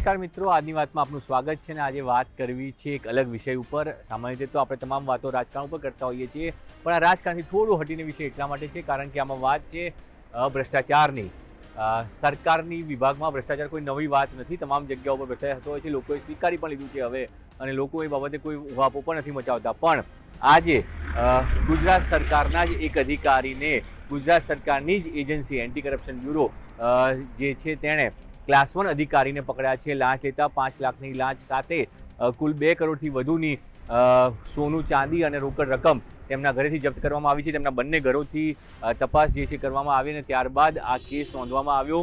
નમસ્કાર મિત્રો, આજની વાતમાં આપનું સ્વાગત છે ને આજે વાત કરવી છે એક અલગ વિષય ઉપર। સામાન્ય રીતે તો આપણે તમામ વાતો રાજકારણ ઉપર કરતા હોઈએ છીએ, પણ આ રાજકારણથી થોડું હટીને વિષય એટલા માટે છે કારણ કે આમાં વાત છે ભ્રષ્ટાચારની। સરકારની વિભાગમાં ભ્રષ્ટાચાર કોઈ નવી વાત નથી, તમામ જગ્યાઓ પર ભ્રષ્ટાચાર થતો હોય છે, લોકોએ સ્વીકારી પણ લીધું છે હવે, અને લોકો એ બાબતે કોઈ ઉહાપો પણ નથી મચાવતા। પણ આજે ગુજરાત સરકારના જ એક અધિકારીને ગુજરાત સરકારની જ એજન્સી એન્ટી કરપ્શન બ્યુરો જે છે તેણે ક્લાસ 1 અધિકારીને પકડ્યા છે લાંચ લેતા। 5 લાખની લાંચ સાથે કુલ 2 કરોડથી વધુની સોનું, ચાંદી અને રોકડ રકમ તેમના ઘરેથી જપ્ત કરવામાં આવી છે। તેમના બંને ઘરોથી તપાસ જે છે કરવામાં આવી અને ત્યારબાદ આ કેસ નોંધવામાં આવ્યો।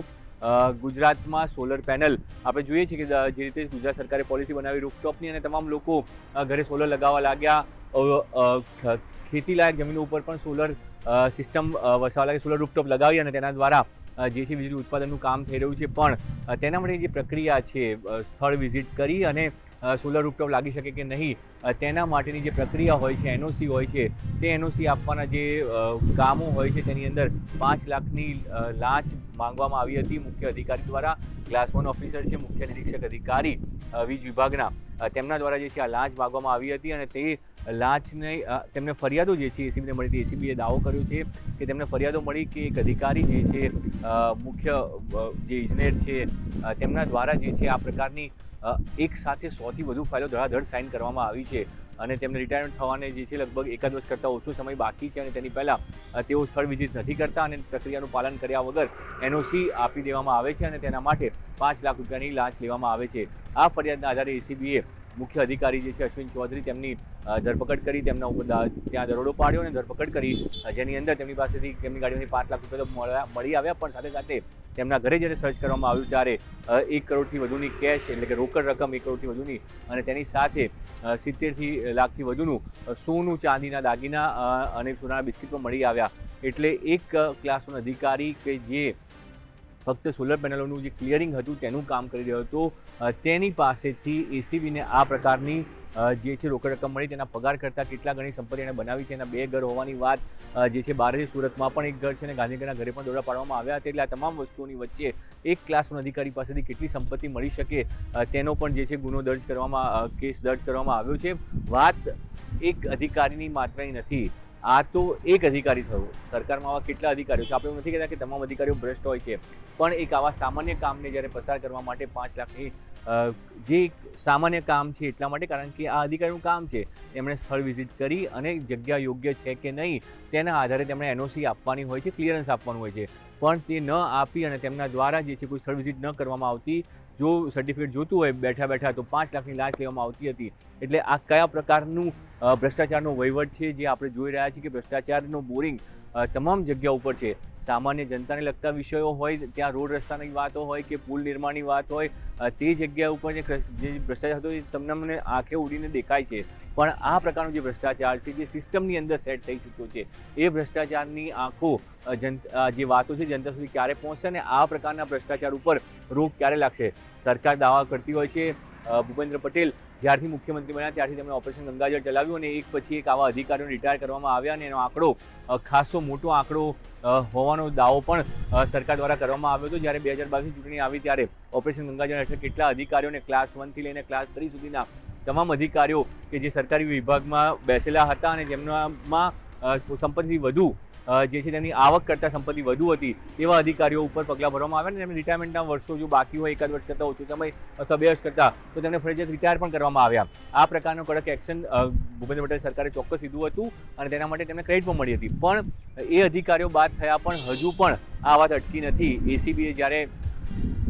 ગુજરાતમાં સોલર પેનલ આપણે જોઈએ છીએ કે જે રીતે ગુજરાત સરકારે પોલિસી બનાવી રૂફટોપની અને તમામ લોકો ઘરે સોલર લગાવવા લાગ્યા। ખેતીલાયક જમીનો ઉપર પણ સોલર સિસ્ટમ વસાવવા લાગે, સોલર રૂફટોપ લગાવી અને તેના દ્વારા જે છે વીજળી ઉત્પાદનનું કામ થઈ રહ્યું છે। પણ તેના માટે જે પ્રક્રિયા છે, સ્થળ વિઝિટ કરી અને સોલર રૂફટોપ લાગી શકે કે નહીં તેના માટેની જે પ્રક્રિયા હોય છે, એનઓસી હોય છે, તે એનઓસી આપવાના જે કામો હોય છે તેની અંદર 5 લાખની લાંચ માંગવામાં આવી હતી મુખ્ય અધિકારી દ્વારા। ક્લાસ 1 ઓફિસર છે, મુખ્ય નિરીક્ષક અધિકારી વીજ વિભાગના, તેમના દ્વારા જે છે આ લાંચ માંગવામાં આવી હતી અને તે લાંચને તેમને ફરિયાદો જે છે એસીબીને મળી હતી। એસીબીએ દાવો કર્યો છે કે તેમને ફરિયાદો મળી કે એક અધિકારી જે છે મુખ્ય જે ઇજનેર છે તેમના દ્વારા જે છે આ પ્રકારની એક સાથે 100થી વધુ ફાઇલો ધડાધડ સાઇન કરવામાં આવી છે અને તેમને રિટાયરમેન્ટ થવાને જે છે લગભગ 1 વર્ષ કરતાં ઓછો સમય બાકી છે અને તેની પહેલાં તેઓ સ્થળ વિઝિટ નથી કરતા અને પ્રક્રિયાનું પાલન કર્યા વગર એનઓસી આપી દેવામાં આવે છે અને તેના માટે 5 લાખ રૂપિયાની લાંચ લેવામાં આવે છે। આ ફરિયાદના આધારે એસીબીએ મુખ્ય અધિકારી જે છે અશ્વિન ચૌધરી તેમની ધરપકડ કરી, તેમના ઉપર ત્યાં દરોડો પાડ્યો અને ધરપકડ કરી, જેની અંદર તેમની પાસેથી તેમની ગાડીમાંથી 5 લાખ રૂપિયા તો મળી આવ્યા, પણ સાથે સાથે તેમના ઘરે જ્યારે સર્ચ કરવામાં આવ્યું ત્યારે 1 કરોડથી વધુની કેશ એટલે કે રોકડ રકમ 1 કરોડથી વધુની અને તેની સાથે 70 લાખથી વધુનું સોનું, ચાંદીના દાગીના અને સોનાના બિસ્કિટ પણ મળી આવ્યા। એટલે એક ક્લાસ 1 અધિકારી કે જે ફક્ત સોલર પેનલોનું જે ક્લિયરિંગ હતું તેનું કામ કરી રહ્યો હતો, તેની પાસેથી એસીબીને આ પ્રકારની જે છે રોકડ રકમ મળી। તેના પગાર કરતાં કેટલા ગણી સંપત્તિ એણે બનાવી છે। એના 2 ઘર હોવાની વાત જે છે બહારથી સુરતમાં પણ એક ઘર છે અને ગાંધીનગરના ઘરે પણ દોડા પાડવામાં આવ્યા હતા। એટલે આ તમામ વસ્તુઓની વચ્ચે એક ક્લાસ 1 અધિકારી પાસેથી કેટલી સંપત્તિ મળી શકે તેનો પણ જે છે ગુનો દર્જ કરવામાં, કેસ દર્જ કરવામાં આવ્યો છે। વાત એક અધિકારીની માત્રની નથી, આ તો એક અધિકારી થયો। સરકારમાં આવા કેટલા અધિકારીઓ છે? આપણે એવું નથી કહેતા કે તમામ અધિકારીઓ ભ્રષ્ટ હોય છે, પણ એક આવા સામાન્ય કામને જ્યારે પસાર કરવા માટે 5 લાખની જે સામાન્ય કામ છે એટલા માટે, કારણ કે આ અધિકારીનું કામ છે એમણે સ્થળ વિઝિટ કરી અને જગ્યા યોગ્ય છે કે નહીં તેના આધારે તેમણે એનઓસી આપવાની હોય છે, ક્લિયરન્સ આપવાનું હોય છે, પણ તે ન આપી અને તેમના દ્વારા જે છે કોઈ સ્થળ વિઝિટ ન કરવામાં આવતી। જો સર્ટિફિકેટ જોતું હોય બેઠા બેઠા તો 5 લાખની લાંચ લેવામાં આવતી હતી। એટલે આ કયા પ્રકારનું ભ્રષ્ટાચારનો વહીવટ છે જે આપણે જોઈ રહ્યા છીએ કે ભ્રષ્ટાચારનો બોરિંગ તમામ જગ્યા ઉપર છે। સામાન્ય જનતાને લગતા વિષયો હોય, ત્યાં રોડ રસ્તાની વાતો હોય કે પુલ નિર્માણની વાત હોય, તે જગ્યા ઉપર જે ભ્રષ્ટાચાર હતો એ તમને મને આંખે ઉડીને દેખાય છે, પણ આ પ્રકારનો જે ભ્રષ્ટાચાર છે જે સિસ્ટમની અંદર સેટ થઈ ચૂક્યો છે, એ ભ્રષ્ટાચારની આંખો જે વાતો છે જનતા સુધી ક્યારે પહોંચશે અને આ પ્રકારના ભ્રષ્ટાચાર ઉપર રોક ક્યારે લાગશે? સરકાર દાવા કરતી હોય છે, ભૂપેન્દ્ર પટેલ જ્યારથી મુખ્યમંત્રી બન્યા ત્યારથી તેમણે ઓપરેશન ગંગાજળ ચલાવ્યું અને એક પછી એક આવા અધિકારીઓને રિટાયર કરવામાં આવ્યા અને એનો આંકડો ખાસો મોટો આંકડો હોવાનો દાવો પણ સરકાર દ્વારા કરવામાં આવ્યો હતો। જ્યારે 2022ની ચૂંટણી આવી ત્યારે ઓપરેશન ગંગાજળ હેઠળ કેટલા અધિકારીઓને ક્લાસ 1થી લઈને ક્લાસ 3 સુધીના તમામ અધિકારીઓ કે જે સરકારી વિભાગમાં બેસેલા હતા અને જેમનામાં સંપત્તિ વધુ જે છે તેમની આવક કરતાં સંપત્તિ વધુ હતી એવા અધિકારીઓ ઉપર પગલાં ભરવામાં આવ્યા અને તેમને રિટાયરમેન્ટના વર્ષો જો બાકી હોય 1 વર્ષ કરતાં ઓછો સમય અથવા 2 વર્ષ કરતાં તો તેમને ફરજિયાત રિટાયર પણ કરવામાં આવ્યા। આ પ્રકારનો કડક એક્શન ભૂપેન્દ્ર પટેલ સરકારે ચોક્કસ લીધું હતું અને તેના માટે તેમને ક્રેડિટ પણ મળી હતી, પણ એ અધિકારીઓ બાદ થયા પણ હજુ પણ આ વાત અટકી નથી। એસીબીએ જ્યારે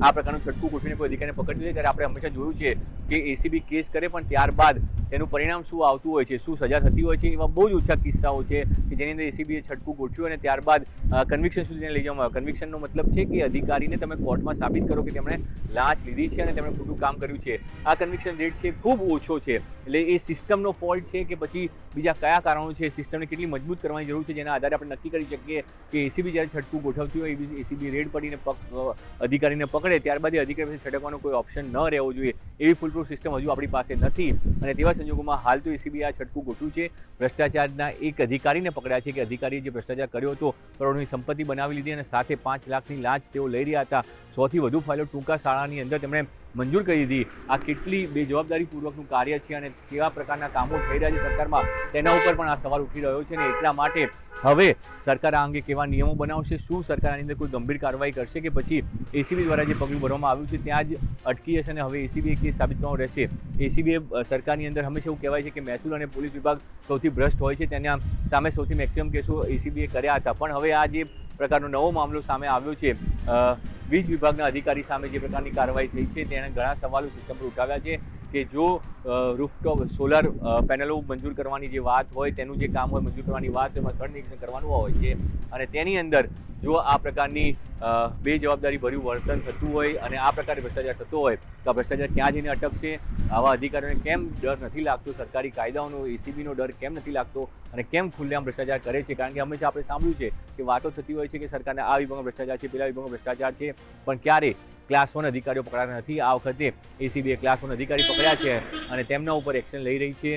આ પ્રકારનું છટકું ગોઠવીને કોઈ અધિકારીને પકડ્યું છે ત્યારે આપણે હંમેશા જોયું છે કે એસીબી કેસ કરે પણ ત્યારબાદ તેનું પરિણામ શું આવતું હોય છે, શું સજા થતી હોય છે, એવા બહુ જ ઓછા કિસ્સાઓ છે કે જેની અંદર એસીબીએ છટકું ગોઠવ્યું અને ત્યારબાદ કન્વિક્શન સુધી લઈ જવામાં આવ્યો। કન્વિક્શનનો મતલબ છે કે અધિકારીને તમે કોર્ટમાં સાબિત કરો કે તેમણે લાંચ લીધી છે અને તેમણે ખોટું કામ કર્યું છે। આ કન્વિક્શન રેટ છે ખૂબ ઓછો છે। એટલે એ સિસ્ટમનો ફોલ્ટ છે કે પછી બીજા કયા કારણો છે, સિસ્ટમને કેટલી મજબૂત કરવાની જરૂર છે જેના આધારે આપણે નક્કી કરી શકીએ કે એસીબી જ્યારે છટકું ગોઠવતી હોય, એસીબી રેડ પડીને અધિકારીને પકડે ત્યારબાદ એ અધિકારી પાસે છટકવાનો કોઈ ઓપ્શન ન રહેવો જોઈએ, એવી ફૂલપ્રૂફ સિસ્ટમ હજુ આપણી પાસે નથી અને તેવા સંજોગોમાં હાલ તો એસીબી આ છટકું ગોઠવ્યું છે। ભ્રષ્ટાચારના એક અધિકારીને પકડ્યા છે કે અધિકારીએ જે ભ્રષ્ટાચાર કર્યો હતો, કરોડોની સંપત્તિ બનાવી લીધી અને સાથે 5 લાખની લાંચ તેઓ લઈ રહ્યા હતા। 100થી વધુ ફાઇલો ટૂંકા શાળાની અંદર તેમણે મંજૂર કરી દીધી, આ કેટલી બેજવાબદારીપૂર્વકનું કાર્ય છે અને કેવા પ્રકારના કામો થઈ રહ્યા છે સરકારમાં તેના ઉપર પણ આ સવાલ ઉઠી રહ્યો છે. ને એટલા માટે હવે સરકાર આ અંગે કેવા નિયમો બનાવશે, શું સરકાર આની અંદર કોઈ ગંભીર કાર્યવાહી કરશે કે પછી એસીબી દ્વારા જે પગલું ભરવામાં આવ્યું છે ત્યાં જ અટકી જશે અને હવે એસીબી કેસ સાબિત કરવાનો રહેશે. એસીબીએ સરકારની અંદર હંમેશા એવું કહેવાય છે કે મહેસૂલ અને પોલીસ વિભાગ સૌથી ભ્રષ્ટ હોય છે, તેના સામે સૌથી મેક્સિમમ કેસો એસીબીએ કર્યા હતા. પણ હવે આ જે પ્રકારનો નવો મામલો સામે આવ્યો છે, વીજ વિભાગના અધિકારી સામે જે પ્રકારની કાર્યવાહી થઈ છે તેણે ઘણા સવાલો સિસ્ટમ પર ઉઠાવ્યા છે કે જો રૂફટોપ સોલાર પેનલો મંજૂર કરવાની જે વાત હોય, તેનું જે કામ હોય મંજૂર કરવાની વાત એમાં સ્થળ નિરીક્ષણ કરવાનું હોય છે અને તેની અંદર જો આ પ્રકારની બેજવાબદારી ભર્યું વર્તન થતું હોય અને આ પ્રકારે ભ્રષ્ટાચાર થતો હોય તો આ ભ્રષ્ટાચાર ક્યાં જઈને અટકશે? આવા અધિકારીઓને કેમ ડર નથી લાગતો? સરકારી કાયદાઓનો, એસીબીનો ડર કેમ નથી લાગતો અને કેમ ખુલ્લેઆમ ભ્રષ્ટાચાર કરે છે? કારણ કે હંમેશા આપણે સાંભળ્યું છે કે વાતો થતી હોય છે કે સરકારને આ વિભાગમાં ભ્રષ્ટાચાર છે, પેલા વિભાગમાં ભ્ષ્ટાચાર છે, પણ ક્યારે ક્લાસ 1 અધિકારીઓ પકડાતા નથી. આ વખતે એસીબીએ ક્લાસ 1 અધિકારી પકડ્યા છે અને તેમના ઉપર એક્શન લઈ રહી છે.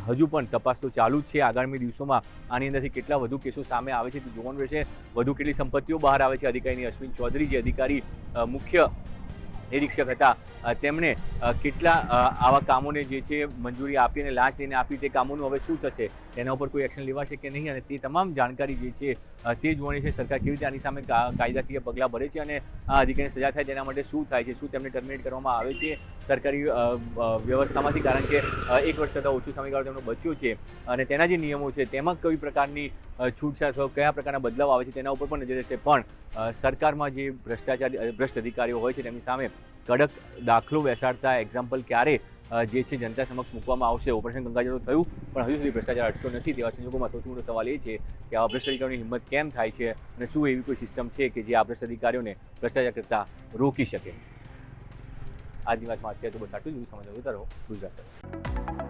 હજુ પણ તપાસ તો ચાલુ જ છે. આગામી દિવસોમાં આની અંદરથી કેટલા વધુ કેસો સામે આવે છે તે જોવાનું રહેશે. વધુ કેટલી સંપત્તિઓ બહાર આવે છે અધિકારીની. અશ્વિન ચૌધરી જે અધિકારી મુખ્ય નિરીક્ષક હતા, તેમણે કેટલા આવા કામોને જે છે મંજૂરી આપી અને લાંચ લઈને આપી, તે કામોનું હવે શું થશે, તેના ઉપર કોઈ એક્શન લેવાશે કે નહીં, અને તે તમામ જાણકારી જે છે તે જોવાની છે. સરકાર કેવી રીતે આની સામે કાયદાકીય પગલાં ભરે છે અને આ અધિકારીને સજા થાય તેના માટે શું થાય છે, શું તેમને ટર્મિનેટ કરવામાં આવે છે સરકારી વ્યવસ્થામાંથી, કારણ કે 1 વર્ષ કરતાં ઓછો સમયગાળો તેમનો બચ્યો છે અને તેના જે નિયમો છે તેમાં કઈ પ્રકારની છૂટછાટ અથવા કયા પ્રકારના બદલાવ આવે છે તેના ઉપર પણ નજર રહેશે. પણ સરકારમાં જે ભ્રષ્ટ અધિકારીઓ હોય છે તેમની સામે કડક દાખલો બેસાડતા એક્ઝામ્પલ ક્યારે જે છે જનતા સમક્ષ મૂકવામાં આવશે? ઓપરેશન ગંગાજળ થયું પણ હજુ સુધી ભ્રષ્ટાચાર અટક્યો નથી. તેવા સંજોગોમાં સૌથી મોટો સવાલ એ છે કે આવા ભ્રષ્ટ અધિકારીઓની હિંમત કેમ થાય છે અને શું એવી કોઈ સિસ્ટમ છે કે જે આ ભ્રષ્ટ અધિકારીઓને ભ્રષ્ટાચાર કરતા રોકી શકે? આજની વાતમાં અત્યારે તો બસ આટલું જ. સમાચાર જોતા રહો ગુજરાત.